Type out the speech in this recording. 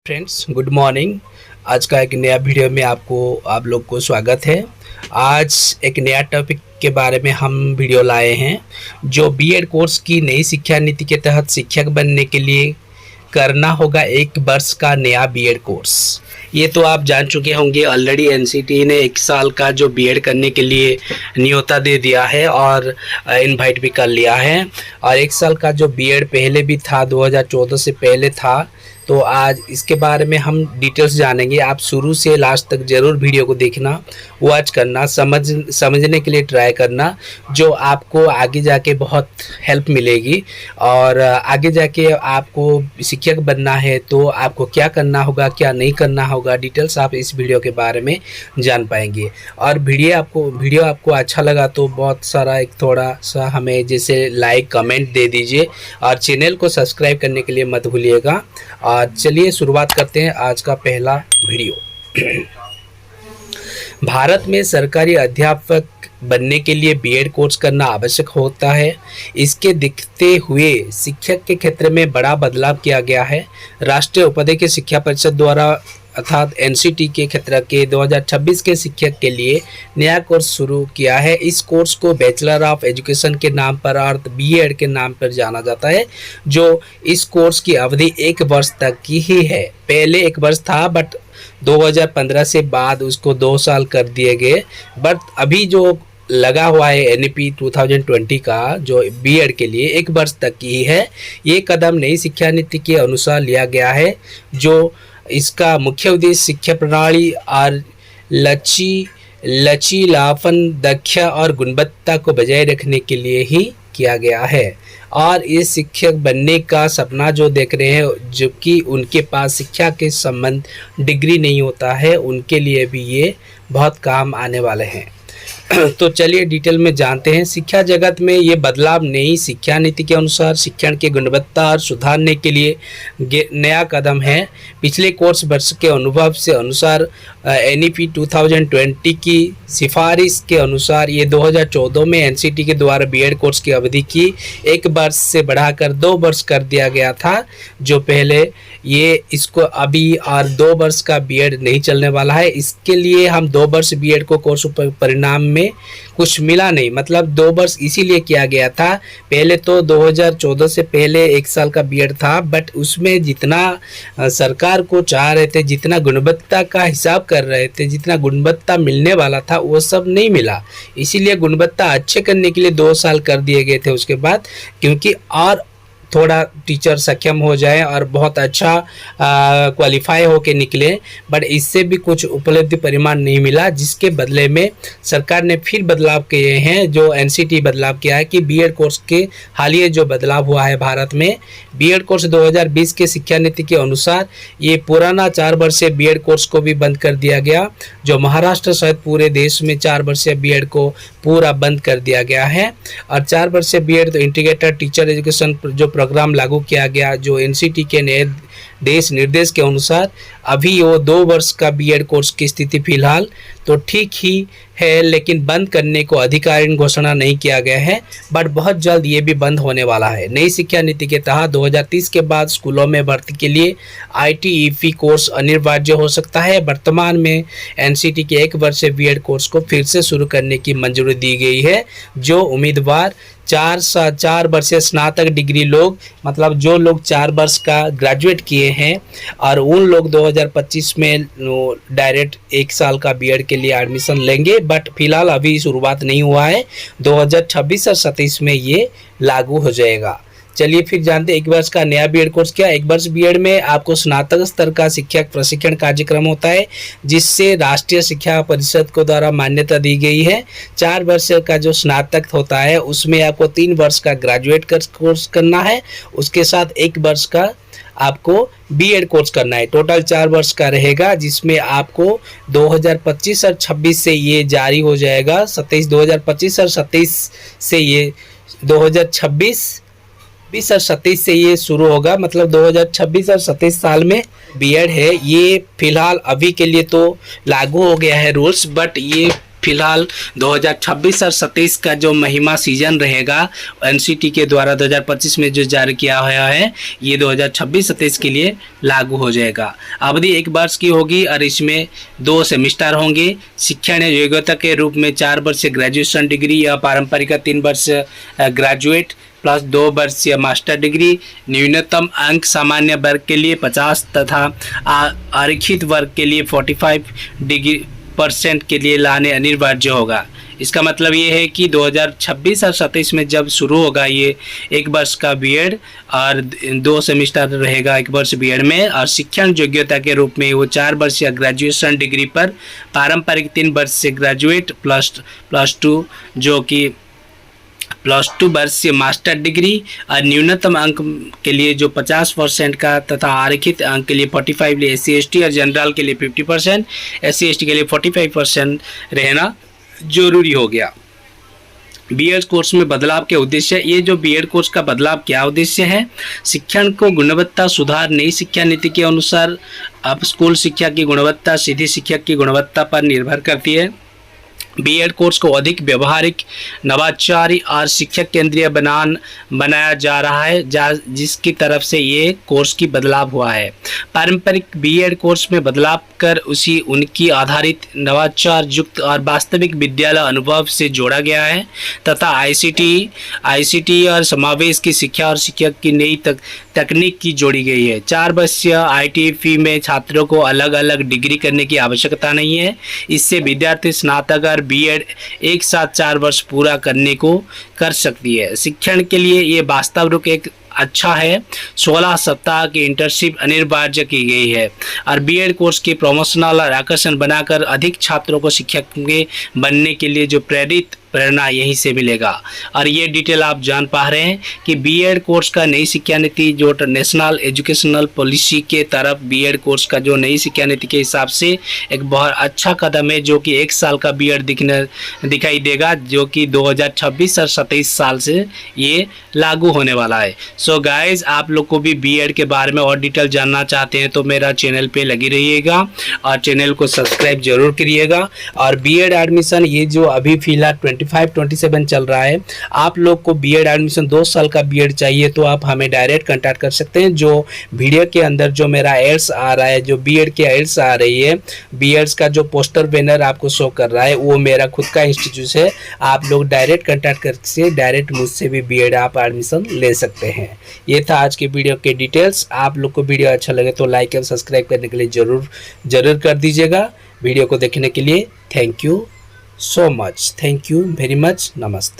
Friends, good morning. आज का एक नया वीडियो में आप लोग को स्वागत है। आज एक नया टॉपिक के बारे में हम वीडियो लाए हैं, जो बीएड कोर्स की नई शिक्षा नीति के तहत शिक्षक बनने के लिए करना होगा 1 वर्ष का नया बीएड कोर्स। ये तो आप जान चुके होंगे, ऑलरेडी एनसीटी ने 1 साल का जो बीएड करने के लिए न्योता दे दिया है और इनवाइट भी कर लिया है। और 1 साल का जो बीएड पहले भी था, 2014 से पहले था। तो आज इसके बारे में हम डिटेल्स जानेंगे। आप शुरू से लास्ट तक ज़रूर वीडियो को देखना, वॉच करना, समझने के लिए ट्राई करना, जो आपको आगे जाके बहुत हेल्प मिलेगी। और आगे जाके आपको शिक्षक बनना है तो आपको क्या करना होगा, क्या नहीं करना होगा, डिटेल्स आप इस वीडियो के बारे में जान पाएंगे। और वीडियो आपको अच्छा लगा तो बहुत सारा एक थोड़ा सा हमें जैसे लाइक कमेंट दे दीजिए और चैनल को सब्सक्राइब करने के लिए मत भूलिएगा। और चलिए शुरुआत करते हैं आज का पहला वीडियो। भारत में सरकारी अध्यापक बनने के लिए बीएड कोर्स करना आवश्यक होता है। इसके दिखते हुए शिक्षक के क्षेत्र में बड़ा बदलाव किया गया है। राष्ट्रीय उपाध्यक्ष शिक्षा परिषद द्वारा अर्थात एनसीटी के क्षेत्र के 2026 के शिक्षक के लिए नया कोर्स शुरू किया है। इस कोर्स को बैचलर ऑफ एजुकेशन के नाम पर और बीएड के नाम पर जाना जाता है, जो इस कोर्स की अवधि 1 वर्ष तक की ही है। पहले 1 वर्ष था, बट 2015 से बाद उसको 2 साल कर दिए गए। बट अभी जो लगा हुआ है एनईपी 2020 का, जो बीएड के लिए 1 वर्ष तक की है। ये कदम नई शिक्षा नीति के अनुसार लिया गया है, जो इसका मुख्य उद्देश्य शिक्षा प्रणाली और लचीलापन, दक्षता और गुणवत्ता को बजाय रखने के लिए ही किया गया है। और इस शिक्षक बनने का सपना जो देख रहे हैं, जबकि उनके पास शिक्षा के संबंध डिग्री नहीं होता है, उनके लिए भी ये बहुत काम आने वाले हैं। तो चलिए डिटेल में जानते हैं। शिक्षा जगत में ये बदलाव नई शिक्षा नीति के अनुसार शिक्षण की गुणवत्ता और सुधारने के लिए नया कदम है। पिछले कोर्स वर्ष के अनुभव से अनुसार एनईपी 2020 की सिफारिश के अनुसार ये 2014 में एनसीटी के द्वारा बीएड कोर्स की अवधि की 1 वर्ष से बढ़ाकर 2 वर्ष कर दिया गया था। जो पहले ये इसको अभी और 2 वर्ष का बीएड नहीं चलने वाला है। इसके लिए हम 2 वर्ष बीएड को कोर्स परिणाम में कुछ मिला नहीं, मतलब 2 वर्ष इसीलिए किया गया था। पहले तो 2014 से पहले 1 साल का बीएड था, बट उसमें जितना सरकार को चाह रहे थे, जितना गुणवत्ता का हिसाब कर रहे थे, जितना गुणवत्ता मिलने वाला था, वो सब नहीं मिला। इसीलिए गुणवत्ता अच्छे करने के लिए 2 साल कर दिए गए थे उसके बाद, क्योंकि और थोड़ा टीचर सक्षम हो जाए और बहुत अच्छा क्वालिफाई होके निकले। बट इससे भी कुछ उपलब्धि परिमाण नहीं मिला, जिसके बदले में सरकार ने फिर बदलाव किए हैं। जो एनसीटी बदलाव किया है कि बीएड कोर्स के हालिया जो बदलाव हुआ है भारत में, बीएड कोर्स 2020 के शिक्षा नीति के अनुसार ये पुराना 4 वर्षीय बीएड कोर्स को भी बंद कर दिया गया। जो महाराष्ट्र सहित पूरे देश में 4 वर्षीय बीएड को पूरा बंद कर दिया गया है। और 4 वर्षीय बीएड तो इंटीग्रेटेड टीचर एजुकेशन जो प्रोग्राम लागू किया गया, जो एनसीटी के नए देश निर्देश के अनुसार अभी वो 2 वर्ष का बीएड कोर्स की स्थिति फिलहाल तो ठीक ही है, लेकिन बंद करने को आधिकारिक घोषणा नहीं किया गया है। बट बहुत जल्द ये भी बंद होने वाला है। नई शिक्षा नीति के तहत 2030 के बाद स्कूलों में भर्ती के लिए आईटीईपी कोर्स अनिवार्य हो सकता है। वर्तमान में एनसीटी के 1 वर्षीय बीएड कोर्स को फिर से शुरू करने की मंजूरी दी गई है। जो उम्मीदवार 4 वर्षीय स्नातक डिग्री लोग, मतलब जो लोग 4 वर्ष का ग्रेजुएट किए हैं, और उन लोग 2025 में डायरेक्ट 1 साल का बीएड के लिए एडमिशन लेंगे। बट फिलहाल अभी शुरुआत नहीं हुआ है, 2026 और 27 में ये लागू हो जाएगा। चलिए फिर जानते हैं 1 वर्ष का नया बीएड कोर्स क्या। 1 वर्ष बीएड में आपको स्नातक स्तर का शिक्षक प्रशिक्षण कार्यक्रम होता है, जिससे राष्ट्रीय शिक्षा परिषद को द्वारा मान्यता दी गई है। 4 वर्ष का जो स्नातक होता है, उसमें आपको 3 वर्ष का ग्रेजुएट कोर्स करना है, उसके साथ 1 वर्ष का आपको बीएड कोर्स करना है। टोटल 4 वर्ष का रहेगा, जिसमें आपको 2025 और 26 से ये जारी हो जाएगा। 2025 और 27 से ये 2026 और 27 से ये शुरू होगा, मतलब 2026 और 27 साल में बीएड है। ये फिलहाल अभी के लिए तो लागू हो गया है रूल्स, बट ये फिलहाल 2026 और 27 का जो महिमा सीजन रहेगा एनसीटी के द्वारा 2025 में जो जारी किया गया है, ये 2026-27 के लिए लागू हो जाएगा। अवधि 1 वर्ष की होगी और इसमें 2 सेमिस्टर होंगे। शिक्षण योग्यता के रूप में 4 वर्षीय ग्रेजुएशन डिग्री या पारंपरिक 3 वर्ष ग्रेजुएट प्लस 2 वर्षीय मास्टर डिग्री, न्यूनतम अंक सामान्य वर्ग के लिए 50 तथा आरक्षित वर्ग के लिए 45% के लिए लाने अनिवार्य होगा। इसका मतलब ये है कि 2026 और 27 में जब शुरू होगा ये 1 वर्ष का बीएड और 2 सेमिस्टर रहेगा 1 वर्ष बीएड में, और शिक्षण योग्यता के रूप में वो 4 वर्षीय ग्रेजुएशन डिग्री पर पारंपरिक 3 वर्ष से ग्रेजुएट प्लस 2 जो कि +2 वर्षीय मास्टर डिग्री और न्यूनतम अंक के लिए जो 50% का तथा आरक्षित अंक के लिए 45 लिए SC/ST और जनरल के लिए 50%, SC/ST के लिए 45% रहना जरूरी हो गया। बीएड कोर्स में बदलाव के उद्देश्य, ये जो बीएड कोर्स का बदलाव क्या उद्देश्य है, शिक्षण को गुणवत्ता सुधार नई शिक्षा नीति के अनुसार अब स्कूल शिक्षा की गुणवत्ता सीधी शिक्षक की गुणवत्ता पर निर्भर करती है। बीएड कोर्स को अधिक व्यवहारिक, नवाचारी और शिक्षक केंद्रीय बनाया जा रहा है, जिसकी तरफ से ये कोर्स की बदलाव हुआ है। पारंपरिक बीएड कोर्स में बदलाव कर उनकी आधारित नवाचार युक्त और वास्तविक विद्यालय अनुभव से जोड़ा गया है तथा आईसीटी और समावेश की शिक्षा और शिक्षक की नई तकनीक की जोड़ी गई है। 4 वर्षीय आईटीएफई में छात्रों को अलग अलग डिग्री करने की आवश्यकता नहीं है। इससे विद्यार्थी स्नातक और बीएड एक साथ 4 वर्ष पूरा करने को कर सकती है। शिक्षण के लिए ये वास्तव एक अच्छा है। 16 सप्ताह की इंटर्नशिप अनिवार्य की गई है और बीएड कोर्स की प्रमोशनल और आकर्षण बनाकर अधिक छात्रों को शिक्षक के बनने के लिए जो प्रेरणा यहीं से मिलेगा। और ये डिटेल आप जान पा रहे हैं कि बीएड कोर्स का नई शिक्षा नीति जो नेशनल एजुकेशनल पॉलिसी के तरफ बीएड कोर्स का जो नई शिक्षा नीति के हिसाब से एक बहुत अच्छा कदम है, जो कि 1 साल का बीएड दिखाई देगा, जो कि 2026 और 27 साल से ये लागू होने वाला है। सो गाइज, आप लोग को भी बीएड के बारे में और डिटेल जानना चाहते हैं तो मेरा चैनल पे लगी रहिएगा और चैनल को सब्सक्राइब जरूर करिएगा। और बीएड एडमिशन ये जो अभी फिलहाल 25-27 चल रहा है, आप लोग को बीएड एडमिशन 2 साल का बीएड चाहिए तो आप हमें डायरेक्ट कांटेक्ट कर सकते हैं। जो वीडियो के अंदर जो मेरा एड्स आ रहा है, जो बीएड के एड्स आ रही है, बीएड्स का जो पोस्टर बैनर आपको शो कर रहा है वो मेरा खुद का इंस्टीट्यूट है। आप लोग डायरेक्ट कांटेक्ट करके डायरेक्ट मुझसे भी बीएड आप एडमिशन ले सकते हैं। ये था आज के वीडियो के डिटेल्स। आप लोग को वीडियो अच्छा लगे तो लाइक और सब्सक्राइब करने के लिए जरूर कर दीजिएगा। वीडियो को देखने के लिए thank you so much. Thank you very much. Namaste.